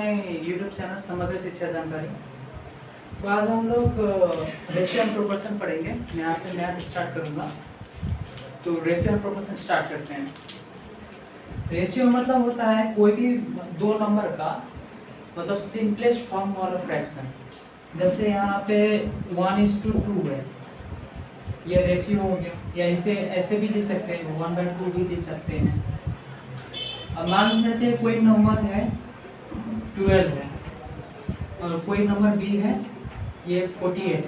My YouTube channel समग्र शिक्षा जानकारी। तो आज हम लोग रेशियो एंड प्रोपोर्शन पढ़ेंगे। मैं यहाँ से मैथ स्टार्ट करूँगा। तो रेशियो एंड प्रोपोर्शन स्टार्ट करते हैं। रेशियो मतलब होता है कोई भी दो नंबर का मतलब सिंपलेस्ट फॉर्म वाला फ्रैक्शन। जैसे यहाँ पे 1:2 है, ये रेशियो हो गया, या इसे ऐसे भी ले सकते हैं, 1/2 भी ले सकते हैं। अब मान लेते हैं कोई नंबर है 12 है और कोई नंबर बी है ये 48 है,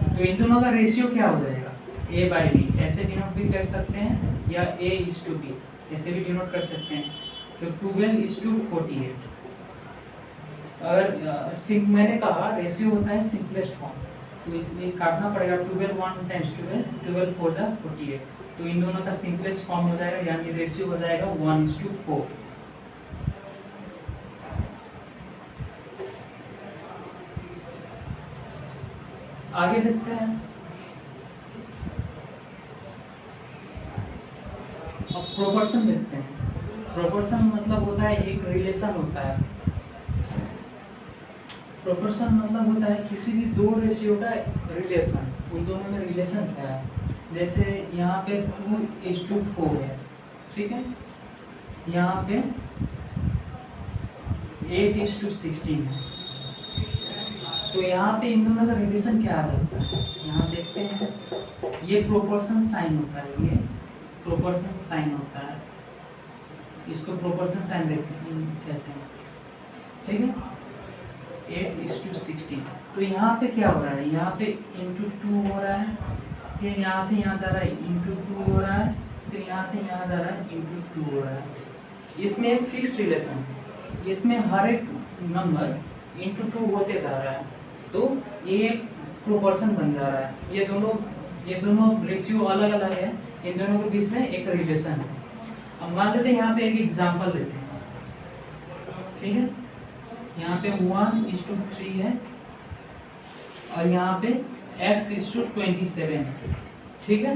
तो इन दोनों का रेशियो क्या हो जाएगा? a/b ऐसे डिनोट भी कर सकते हैं या a:b ऐसे भी डिनोट कर सकते हैं। तो 12:48। अगर मैंने कहा रेशियो होता है सिंपलेस्ट फॉर्म, तो इसलिए काटना पड़ेगा 12 1 टाइम्स 12 4 जा 48। तो इन दोनों का सिंपलेस्ट फॉर्म हो जाएगा, यानी रेशियो हो जाएगा 1:4। आगे देखते हैं। अब प्रोपोर्शन देखते हैं। प्रोपोर्शन मतलब होता है एक रिलेशन होता है। प्रोपोर्शन मतलब होता है किसी भी दो रेशियो का रिलेशन, उन दोनों में रिलेशन क्या है। जैसे यहाँ पे 2:4 है, ठीक है, यहाँ पे 8:16 है, तो यहाँ पे इन दोनों का रिलेशन क्या आ जाता है? यहाँ देखते हैं, ये प्रोपोर्शन साइन होता है, ये प्रोपोर्शन साइन होता है, इसको प्रोपोर्शन साइन कहते हैं, ठीक है। 8:16। तो यहाँ पे क्या हो रहा है? यहाँ पे ×2 हो रहा है, फिर यहाँ से यहाँ जा रहा है ×2 हो रहा है, फिर यहाँ से यहाँ जा रहा है ×2 हो रहा है। इसमें एक फिक्स रिलेशन है, इसमें हर एक नंबर ×2 होते जा रहा है, तो ये एक प्रोपोर्शन बन जा रहा है। ये दोनों रेशियो अलग अलग है, इन दोनों के बीच में एक रिलेशन है। अब मान लेते हैं यहाँ पे एक एग्जांपल लेते हैं, ठीक है। यहाँ पे 1:3 है और यहाँ पे x:27 है, ठीक है।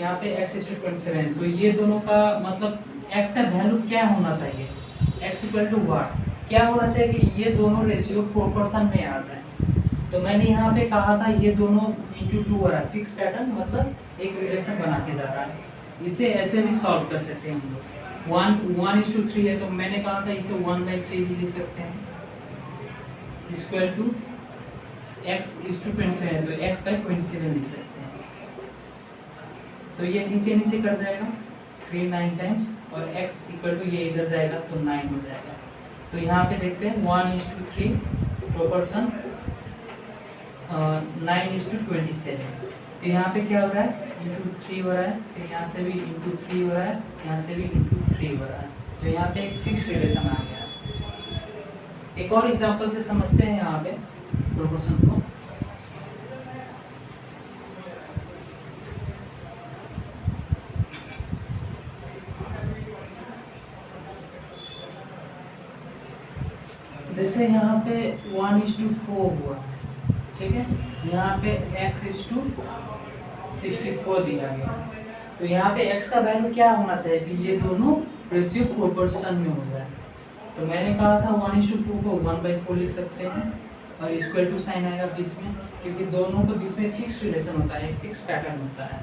यहाँ पे x:27, तो ये दोनों का मतलब x का वैल्यू क्या होना चाहिए? x = what क्या होना चाहिए कि ये दोनों रेशियो प्रोपोर्शन में आ जाए। तो मैंने यहाँ पे कहा था ये दोनों ×2 हो रहा है, फिक्स पैटर्न मतलब एक रिलेशन बना के जा रहा है। इसे ऐसे भी सॉल्व कर सकते हैं हम लोग। 1:3 है, तो मैंने कहा था इसे 1/3 भी लिख सकते हैं, इक्वल टू x:27 है, तो x/27 लिख सकते हैं। तो ये नीचे नीचे कट जाएगा 3 9 टाइम्स, और x = ये इधर जाएगा तो 9 हो जाएगा। तो यहाँ पे देखते हैं 1:3 प्रोपोर्शन 9:27। तो यहाँ पे क्या हो रहा है? ×3 हो रहा है, फिर यहाँ से भी ×3 हो रहा है, यहाँ से भी ×3 हो रहा है। तो यहाँ पे एक फिक्स रिलेशन आ गया है। एक और एग्जांपल से समझते हैं यहाँ पे प्रोपोर्शन को। जैसे यहाँ पे 1:4 हुआ, ठीक है, यहाँ पे x:64 दिया गया। तो यहाँ पे x का वैल्यू क्या होना चाहिए कि ये दोनों रेशियो प्रोपोर्शन में हो जाए। तो मैंने कहा था 1:4 को 1/4 लिख सकते हैं, और इक्वल टू साइन आएगा बीच में, क्योंकि दोनों के बीच में फिक्स रिलेशन होता है, एक फिक्स पैटर्न होता है।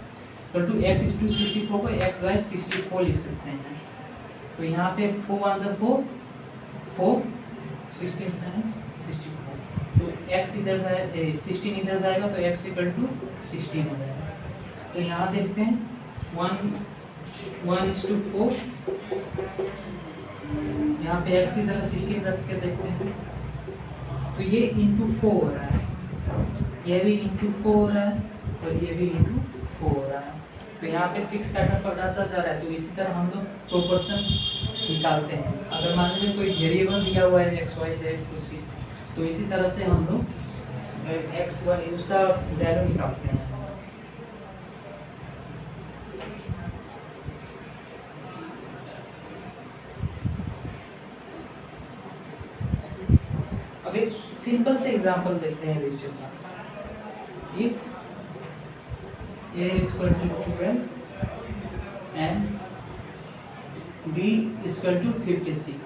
तो x:64 को x/64 लिख सकते हैं। तो यहाँ पे 4 1 जा 4 4 16 टाइम्स 64, तो x इधर जाए 16 इधर जाएगा, तो x = 16 हो जाएगा। तो यहाँ देखते हैं 1:4, यहाँ पे x की जगह 16 रख के देखते हैं, तो ये ×4 हो रहा है, ये भी ×4 हो रहा है, और ये भी ×4 हो रहा है। तो यहाँ पे फिक्स पैटर्न पता चल जा रहा है। तो इसी तरह हम लोग प्रोपोर्शन निकालते हैं। अगर मान लीजिए कोई वेरिएबल दिया हुआ है x y z कुछ भी, तो इसी तरह से हम लोग x y उसका वैल्यू निकालते हैं। अब एक सिंपल से एग्जांपल देखते हैं रेशियो का। इफ a = 12 and b = 56,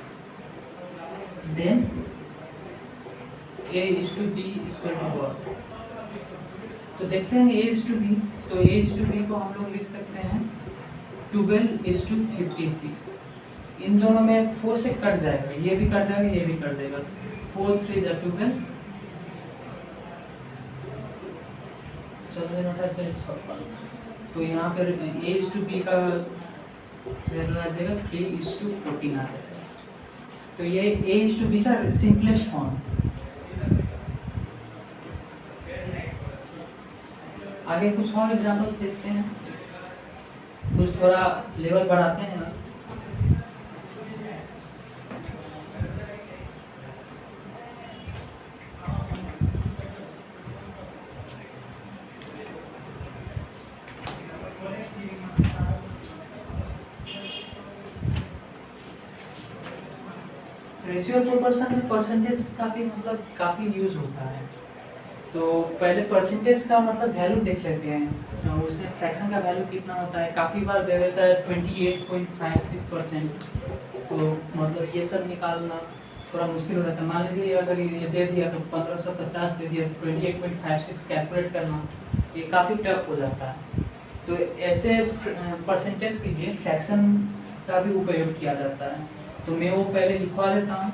then a/b=1। तो देखते हैं a/b, तो a/b को हम लोग लिख सकते हैं 12:56। इन दोनों में 4 से कट जाएगा, ये भी कट जाएगा, ये भी कट जाएगा। 4 3 जा 12, 14 से 56। तो यहाँ पर a/b का वैल्यू आ जाएगा 3:14 आ जाएगा। तो ये a/b का सिंपलेस्ट फॉर्म। आगे कुछ और एग्जांपल्स देखते हैं, कुछ थोड़ा लेवल बढ़ाते हैं। रेशियो प्रोपोर्शन में परसेंटेज काफ़ी यूज होता है। तो पहले परसेंटेज का मतलब वैल्यू देख लेते हैं, उसमें फ्रैक्शन का वैल्यू कितना होता है। काफ़ी बार दे देता है 28.56%। तो मतलब ये सब निकालना थोड़ा मुश्किल हो जाता है। मान लीजिए अगर ये दे दिया तो 1550 दे दिया, 28.56 कैलकुलेट करना ये काफ़ी टफ हो जाता है। तो ऐसे परसेंटेज के लिए फ्रैक्शन का भी उपयोग किया जाता है। तो मैं वो पहले लिखवा देता हूँ,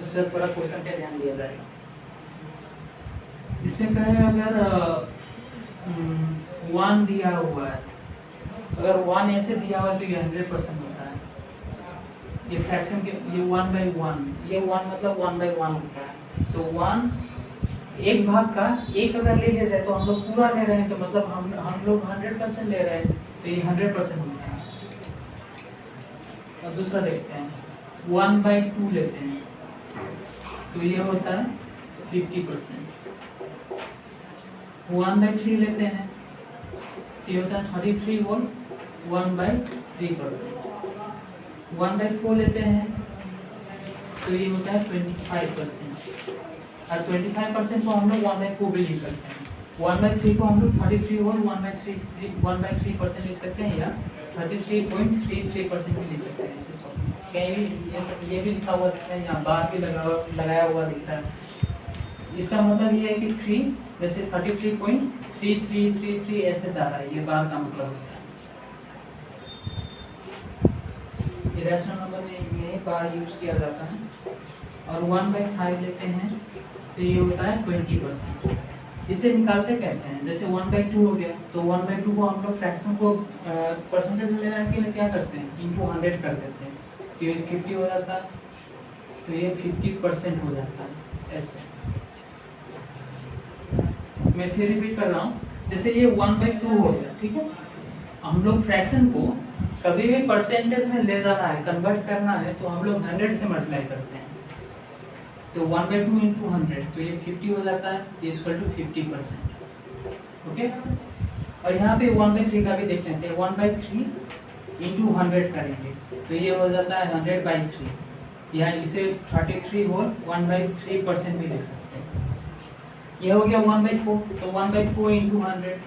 उसके बाद थोड़ा क्वेश्चन का ध्यान दिया जाएगा। इसमें कहें अगर 1 दिया हुआ है, अगर 1 ऐसे दिया हुआ है तो ये 100% होता है। ये फ्रैक्शन के ये 1/1, ये 1 मतलब 1/1 होता है। तो 1 एक भाग का एक अगर ले लिया जाए तो हम लोग पूरा ले रहे हैं, तो मतलब हम लोग 100% ले रहे हैं, तो ये 100% होता है। और दूसरा देखते हैं 1/2 लेते हैं, तो ये होता है 50%। 1/3 लेते हैं, ये होता है 33 और 1/3%। 1/4 लेते हैं तो ये होता है 25%। और 25% को हम लोग 1/4 भी लिख सकते हैं। 1/3 को हम लोग 33 और 1/3% लिख सकते हैं, या 33.33% भी लिख सकते हैं। ऐसे सब कहीं भी ये भी लिखा हुआ दिखता है, यहाँ बार भी लगाया हुआ दिखता है। इसका मतलब ये है कि 3 जैसे 33.3333 ऐसे जा रहा है, ये बार का मतलब होता है। इरेशनल नंबर में ये बार यूज किया जाता है। और 1/5 लेते हैं तो ये होता है 20%। इसे निकालते कैसे हैं, जैसे 1/2 हो गया, तो 1/2 को हम लोग फ्रैक्शन को परसेंटेज में लेने के लिए क्या करते हैं, इंटू 100 कर देते हैं, तो ये 50 हो जाता है, तो ये 50% हो जाता है। ऐसे मैं फिर रिपीट कर रहा हूँ, जैसे ये 1/2 हो गया, ठीक है। हम लोग फ्रैक्शन को कभी भी परसेंटेज में ले जाना है, कन्वर्ट करना है, तो हम लोग 100 से मल्टीप्लाई करते हैं। तो 1/2 इंटू 100, तो ये 50 हो जाता है, ये इक्वल टू 50%। ओके। और यहाँ पे 1/3 का भी देख लेते हैं। 1/3 इंटू 100 करेंगे तो ये हो जाता है 100/3, या इसे 33 और 1/3% भी लिख सकते हैं। ये हो गया 1/4, तो 1/4 इंटू 100,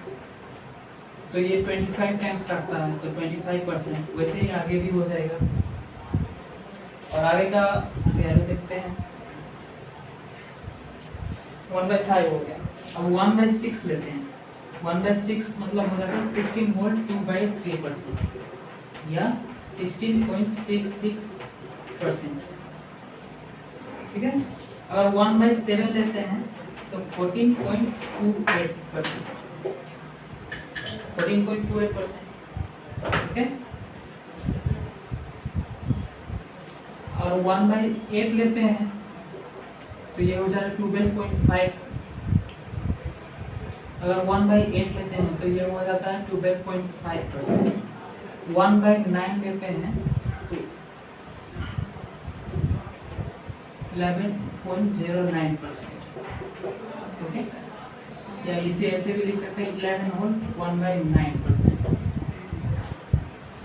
तो ये 25 टाइम्स काटता है, तो 25%। वैसे ही आगे भी हो जाएगा। और आगे का वैल्यू देखते हैं। 1/5 हो गया। अब 1/6 लेते हैं। 1/6 मतलब हो जाता है 16 होल 2/3%, या 16.66%। ठीक है। अगर 1/7 लेते हैं तो 14.28%, 14.28%। ठीक है। और 1/8 लेते हैं तो ये हो जाएगा 12.5। अगर 1/8 लेते हैं तो ये हो जाता है 12.5%। 1/9 लेते हैं तो 11.09%। ओके। या इसे ऐसे भी लिख सकते हैं 11 होल 1/9%।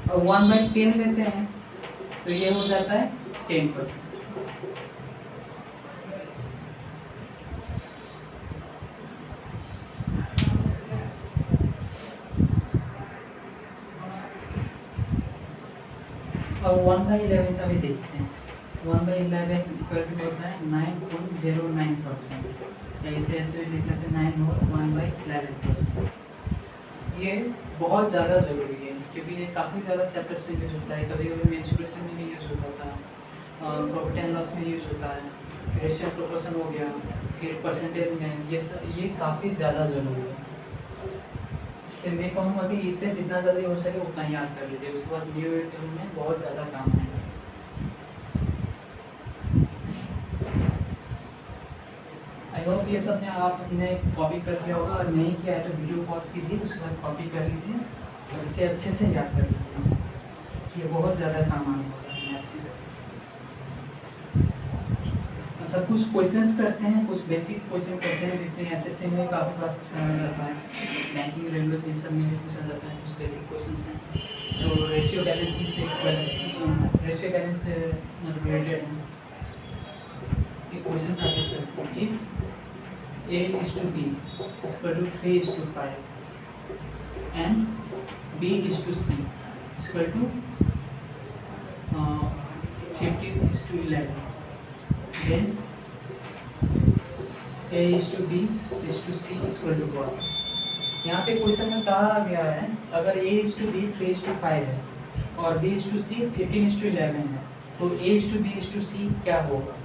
और 1/10 लेते हैं तो ये हो जाता है 10%। और 1/11 का भी देखते हैं। 1/11 इक्वल टू होता है 9.09%, या इसे ऐसे लिख सकते हैं 9 और 1/11%। ये बहुत ज़्यादा ज़रूरी है क्योंकि ये काफ़ी ज़्यादा चैप्टर्स में यूज़ होता है, कभी कभी मेंस्ट्रुएशन में भी यूज़ होता था, प्रॉफिट एंड लॉस में यूज़ होता है, रेशियो प्रोपोर्शन हो गया, फिर परसेंटेज में, ये काफ़ी ज़्यादा ज़रूरी है। इसलिए मैं कहूँगा कि इससे जितना जल्दी हो सके उतना याद कर लीजिए, उसके बाद न्यू यूट्यूब में बहुत ज़्यादा काम है। आई होप ये सब ने आपने कॉपी कर लिया होगा, और नहीं किया है तो वीडियो पॉज कीजिए, उसके बाद कॉपी कर लीजिए और इसे अच्छे से याद कर लीजिए, ये बहुत ज़्यादा काम आने वाला है आपकी। अच्छा, कुछ क्वेश्चंस करते हैं, कुछ बेसिक क्वेश्चन करते हैं जिसमें एसएससी में काफ़ी बार पूछा जाता है, बैंकिंग रेलवे ये सब में भी पूछा जाता है। कुछ बेसिक क्वेश्चंस हैं जो रेशियो बैलेंसिंग से रेशियो बैलेंस से रिलेटेड है। एक क्वेश्चन प्रैक्टिस करते हैं। If A/B equal to 3:5 and B/C equal to 15:11, then A/B/C equal to what? यहाँ पे क्वेश्चन में कहा गया है अगर A/B 3:5 है और B/C 15:11 है तो A/B/C क्या होगा?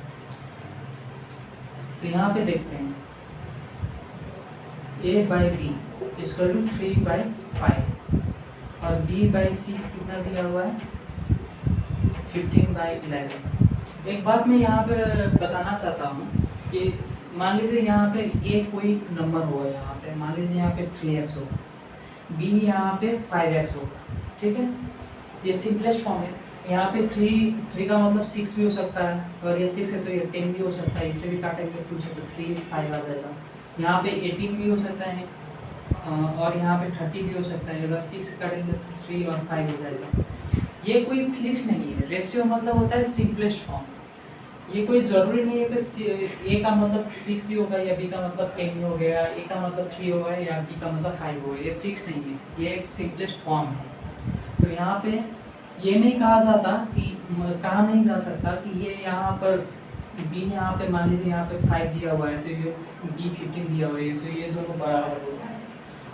तो यहाँ पे देखते हैं A/B इक्वल टू 3/5 और B/C कितना दिया हुआ है 15/11। एक बात मैं यहाँ पे बताना चाहता हूँ कि मान लीजिए यहाँ पे A कोई नंबर होगा, यहाँ पे मान लीजिए यहाँ पे 3x होगा, B यहाँ पे 5x होगा, ठीक है। ये सिंपलेस्ट फॉर्म है। यहाँ पे 3 का मतलब 6 भी हो सकता है, अगर ये 6 है तो ये 10 भी हो सकता है, इसे भी काटेंगे 2 से तो 3 5 आ जाएगा। यहाँ पे 18 भी हो सकता है और यहाँ पे 30 भी हो सकता है, अगर 6 काटेंगे तो 3 और 5 हो जाएगा। ये कोई फिक्स नहीं है। रेशियो मतलब होता है सिंपलेस्ट फॉर्म। ये कोई ज़रूरी नहीं है कि A का मतलब 6 ही होगा या B का मतलब 10 हो गया, A का मतलब 3 होगा या B का मतलब 5 होगा, ये फिक्स नहीं है, ये एक सिंपलेस्ट फॉर्म है। तो यहाँ पे ये नहीं कहा जाता कि कहा नहीं जा सकता कि ये यहाँ पर B यहाँ पे मान लीजिए यहाँ पे 5 दिया हुआ है तो ये B 15 दिया हुआ है तो ये दोनों बराबर होगा।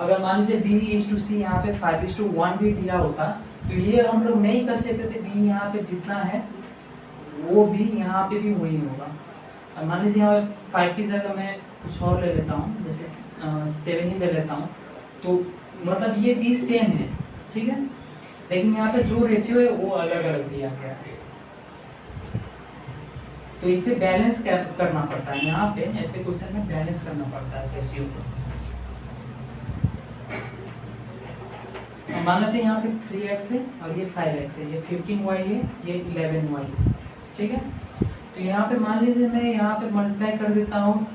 अगर मान लीजिए B/C यहाँ पे 5:1 भी दिया होता तो ये हम लोग नहीं कर सकते थे। B यहाँ पे जितना है वो भी यहाँ पे भी वही होगा। अब मान लीजिए यहाँ 5 की जगह मैं कुछ और ले लेता हूँ, जैसे 7 ही ले लेता हूँ, तो मतलब ये भी सेम है, ठीक है, लेकिन यहाँ पे जो रेशियो है वो अलग अलग दिया गया है, तो इसे बैलेंस करना पड़ता है। यहाँ पे ऐसे क्वेश्चन में बैलेंस करना पड़ता है रेशियो को। मान लेते हैं यहाँ पे 3x है और ये 5x है, ये 15y है, ये 11y है, ठीक है। तो यहाँ पे मान लीजिए मैं यहाँ पे मल्टीप्लाई कर देता हूँ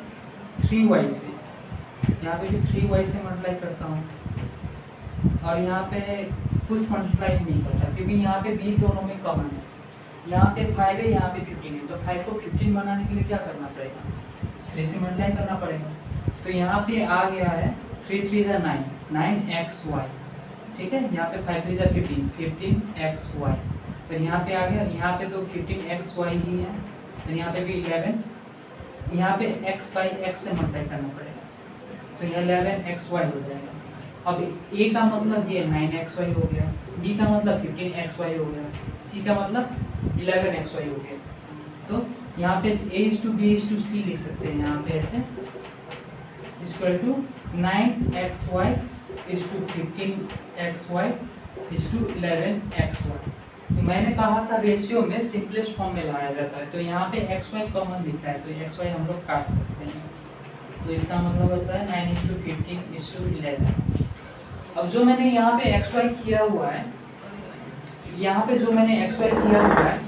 3y से, यहाँ पे भी 3y से मल्टीप्लाई करता हूँ और यहाँ पे कुछ मल्टीप्लाई नहीं करता क्योंकि यहाँ पे b दोनों में कॉमन है। यहाँ पे 5 है, यहाँ पे 15 है, तो 5 को 15 बनाने के लिए क्या करना पड़ेगा, 3 से मल्टीप्लाई करना पड़ेगा। तो यहाँ पे आ गया है 3 3 9 9xy, ठीक है। यहाँ पे 5 3 15 15xy, फिर यहाँ पे आ गया, यहाँ पे तो 15xy ही है, फिर यहाँ पे भी 11, यहाँ पे x by x से मल्टीप्लाई करना पड़ेगा तो यह 11xy हो जाएगा। अब A का मतलब ये 9xy हो गया, B का मतलब 15xy हो गया, C का मतलब 11xy हो गया। तो यहाँ पे A/B/C लिख सकते हैं यहाँ पे ऐसे equal to 9xy is to 15xy is to 11xy। तो मैंने कहा था रेशियो में सिंपलेस्ट फॉर्म में लाया जाता है, तो यहाँ पे xy कॉमन दिख रहा है तो xy हम लोग काट सकते हैं, तो इसका मतलब होता है 9:15:11। अब जो मैंने यहाँ पे xy किया हुआ है, यहाँ पे जो मैंने xy किया हुआ है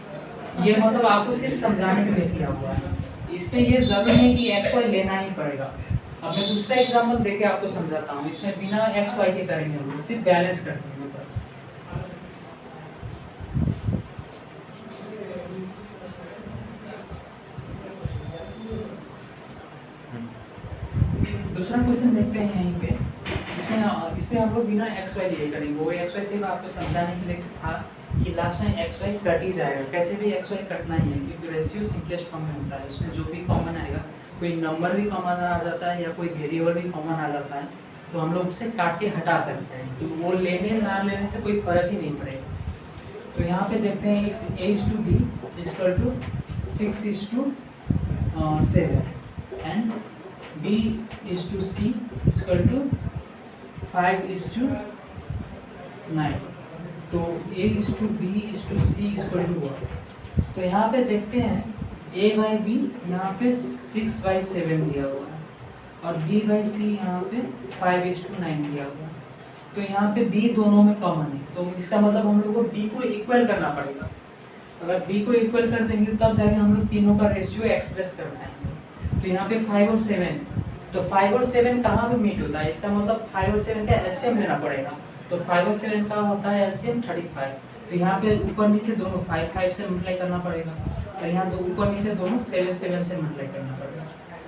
ये मतलब आपको सिर्फ समझाने के लिए किया हुआ है, इसमें ये जरूरी नहीं कि xy लेना ही पड़ेगा। अब मैं दूसरा एग्जाम्पल देके आपको समझाता हूँ, इसमें बिना xy के करेंगे हम लोग, सिर्फ बैलेंस करते हैं बस। दूसरा क्वेश्चन देखते हैं यहीं पे, इसमें हम लोग बिना xy लिए करेंगे, वो xy सिर्फ आपको समझाने के लिए था कि कि लास्ट में एक्स वाई कट ही जाएगा, कैसे भी एक्स वाई कटना ही है, क्योंकि रेशियो सिंपलेस्ट फॉर्म में होता है, उसमें जो भी कॉमन आएगा, कोई नंबर भी कॉमन आ जाता है या कोई वेरिएबल भी कॉमन आ जाता है, तो हम लोग उसे काट के हटा सकते हैं, तो वो लेने ना लेने से कोई फर्क ही नहीं पड़ेगा। तो यहाँ पे देखते हैं if a is to b equal to 6 is to 7 and b is to c equal to 5 is to 9, तो a is to b is to c equal to 1। तो यहाँ पे देखते हैं a बाई बी यहाँ पे 6/7 दिया हुआ है और b बाई सी यहाँ पे 5:9 दिया हुआ है। तो यहाँ पे b दोनों में कॉमन है, तो इसका मतलब हम लोग को b को इक्वल करना पड़ेगा। अगर b को इक्वल कर देंगे तब जाके हम लोग तीनों का रेशियो एक्सप्रेस कर पाएंगे। तो यहाँ पे 5 और 7, तो 5 और 7 कहाँ पे मीट होता है, इसका मतलब 5 और 7 का एलसीएम लेना पड़ेगा। तो 5 और 7 का होता है एलसीएम 35। तो यहाँ पे ऊपर नीचे दोनों 5 से मल्टीप्लाई करना पड़ेगा, और यहाँ दो ऊपर नीचे दोनों 7 से मल्टीप्लाई करना पड़ेगा।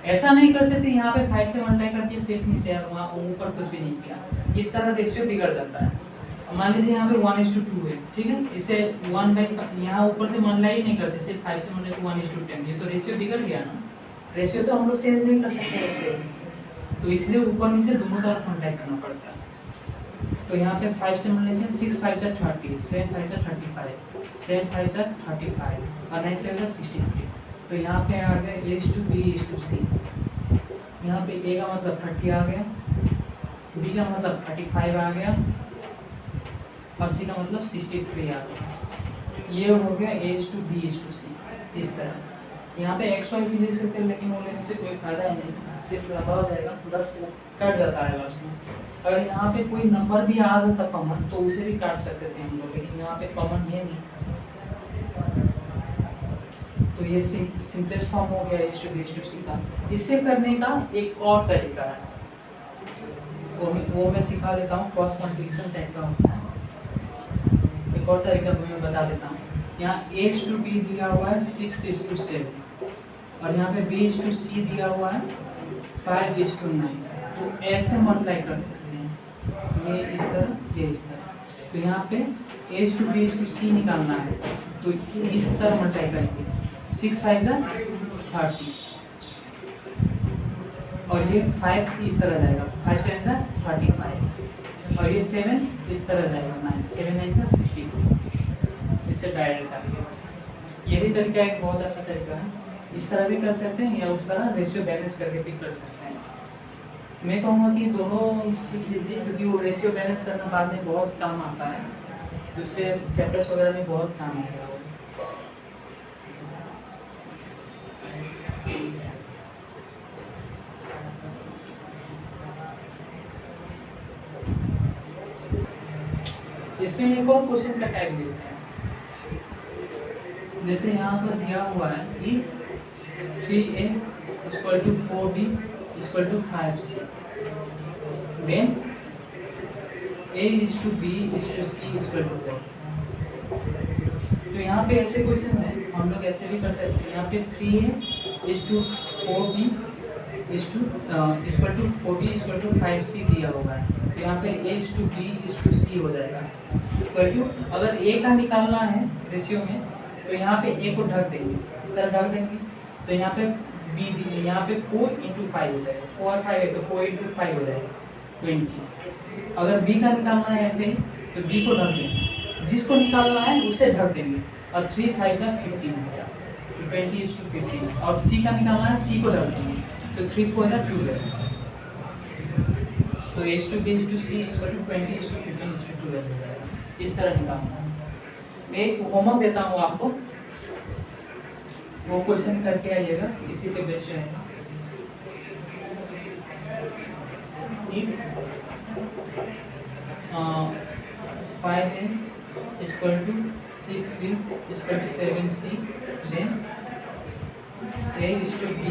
ऐसा नहीं कर सकते यहाँ पे 5 से मल्टीप्लाई कर दिया सिर्फ नीचे, वहाँ ऊपर कुछ भी नहीं किया, इस तरह रेशियो बिगड़ जाता है। मान लीजिए यहाँ पे 1:2 है, ठीक है, इसे 1/5 यहाँ ऊपर से मल्टीप्लाई नहीं करते, सिर्फ 5 से मल्टीप्लाई 1:10, ये तो रेशियो बिगड़ गया ना। रेशियो तो हम लोग चेंज नहीं कर सकते ऐसे, तो इसलिए ऊपर नीचे दोनों तरफ मल्टीप्लाई करना पड़ता है। तो यहाँ पे 5 से मल्टीप्लाई 6 5 जा 30, 7 5 जा 35, 7 5 जा 35 और 9 7 जा 63। तो यहाँ पे आ गया a is to b is to c, यहाँ पे a का मतलब 30 आ गया, b का मतलब 35 आ गया और c का मतलब 63 आ गया। ये हो गया a is to b is to c। इस तरह यहाँ पे x y भी ले सकते हैं, लेकिन वो लेने से कोई फायदा ही नहीं, सिर्फ लंबा हो जाएगा, बस कट जाता है लास्ट में। अगर यहाँ पे कोई नंबर भी आ जाता कॉमन तो उसे भी काट सकते थे हम लोग, लेकिन यहाँ पे कॉमन है नहीं। तो ये सिंपलेस्ट फॉर्म हो गया a to b to c का। इससे करने का एक और तरीका है, वो मैं सिखा देता हूँ, क्रॉस मल्टीप्लिकेशन टाइप का होता है। एक और तरीका मैं बता देता हूँ। यहाँ a to b दिया हुआ है 6 to 7 और यहाँ पे b to c दिया हुआ है 5 to 9, तो ऐसे मल्टीप्लाई कर सकते हैं, ये इस तरह, ये इस तरह। तो यहाँ पे a to b to c निकालना है, तो इस तरह मल्टीप्लाई करेंगे, 6 5 जा 30 और ये 5 इस तरह जाएगा, 5 7 जा 35 और ये 7 इस तरह जाएगा, 9 7 9 जा 62। इससे डायरेक्ट करेंगे। ये भी तरीका एक बहुत अच्छा तरीका है, इस तरह भी कर सकते हैं या उस तरह रेशियो बैलेंस करके भी कर सकते हैं। मैं कहूँगा कि दोनों सीख लीजिए, क्योंकि वो रेशियो बैलेंस करना बाद में बहुत काम आता है, दूसरे चैप्टर्स वगैरह में बहुत काम आएगा। इसमें एक और क्वेश्चन का टाइप देते हैं, जैसे यहाँ पर दिया हुआ है कि 3a equal to 4b equal to 5c, then a is to b is to c equal to 4। तो यहाँ पे ऐसे क्वेश्चन है, हम लोग ऐसे भी कर सकते हैं। यहाँ पे 3a is to 4b is to equal to 4b equal to 5c दिया होगा, तो यहाँ पे a is to b is to c हो जाएगा इक्वल टू। अगर a का निकालना है रेशियो में, तो यहाँ पे a को ढक देंगे, इस तरह ढक देंगे, तो यहाँ पे b दी, यहाँ पे 4 × 5 हो जाएगा, 4 और 5 है तो 4 × 5 हो जाएगा 20। अगर b का निकालना है ऐसे ही, तो b को ढक देंगे, जिसको निकालना है उसे ढक देंगे, और 3 5 जा 15 हो गया, 20:15। और c का निकालना है, c को ढक देंगे, तो 3 4 जा 12। तो a to b to c equal to 20:15:12 हो जाएगा। इस तरह निकालना है। मैं एक होमवर्क देता हूँ आपको, वो क्वेश्चन करके आइएगा, इसी पे बेस्ड रहेगा। If 5a equal to 6b equal to 7c, then a is to b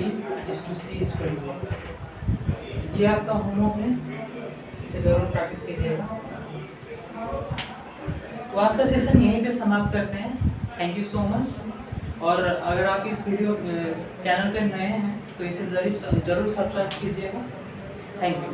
is to c equal to. ये आपका होमवर्क है, इसे जरूर प्रैक्टिस कीजिएगा। तो आज का सेशन यहीं पे समाप्त करते हैं। Thank you so much. और अगर आप इस वीडियो चैनल पे नए हैं तो इसे जरूर सब्सक्राइब कीजिएगा। Thank you.